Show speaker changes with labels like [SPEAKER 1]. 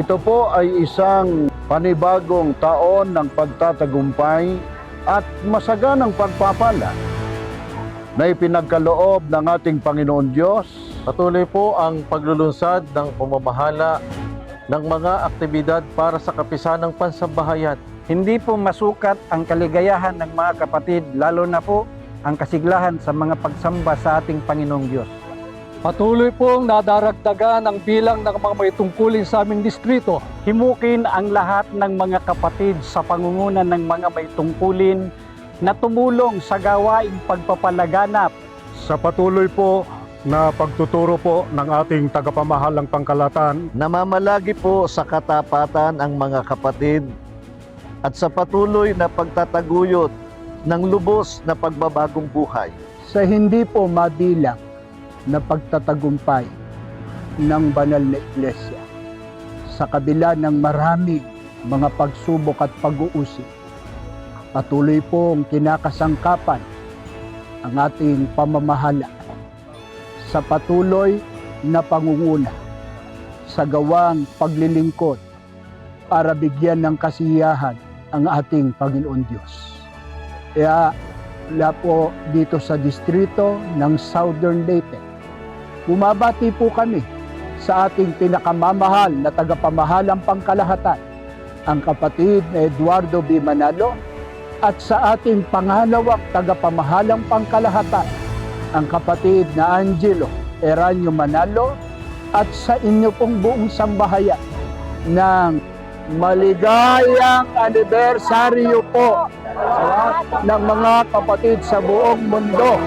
[SPEAKER 1] Ito po ay isang panibagong taon ng pagtatagumpay at masaganang pagpapala na ipinagkaloob ng ating Panginoon Diyos.
[SPEAKER 2] Patuloy po ang paglulunsad ng pamamahala ng mga aktibidad para sa kapisanang pansambahayan.
[SPEAKER 3] Hindi po masukat ang kaligayahan ng mga kapatid, lalo na po ang kasiglahan sa mga pagsamba sa ating Panginoong Diyos.
[SPEAKER 4] Patuloy pong nadaragdagan ang bilang ng mga may tungkulin sa aming distrito.
[SPEAKER 3] Himukin ang lahat ng mga kapatid sa pangungunan ng mga may tungkulin na tumulong sa gawaing pagpapalaganap.
[SPEAKER 5] Sa patuloy po na pagtuturo po ng ating tagapamahalang pangkalatan,
[SPEAKER 2] Namamalagi po sa katapatan ang mga kapatid at sa patuloy na pagtataguyod ng lubos na pagbabagong buhay.
[SPEAKER 6] Sa hindi po mabilang na pagtatagumpay ng banal na iglesia sa kabila ng maraming mga pagsubok at pag-uusig. Patuloy pong kinakasangkapan ang ating pamamahala sa patuloy na pangunguna sa gawang paglilingkod para bigyan ng kasiyahan ang ating Panginoon Diyos. Kaya wala po dito sa distrito ng Southern Leyte, bumabati po kami sa ating pinakamamahal na tagapamahalang pangkalahatan, ang kapatid na Eduardo B. Manalo, at sa ating pangalawang tagapamahalang pangkalahatan, ang kapatid na Angelo Eranio Manalo, at sa inyo pong buong sambahayan ng maligayang anibersaryo po sa lahat ng mga kapatid sa buong mundo.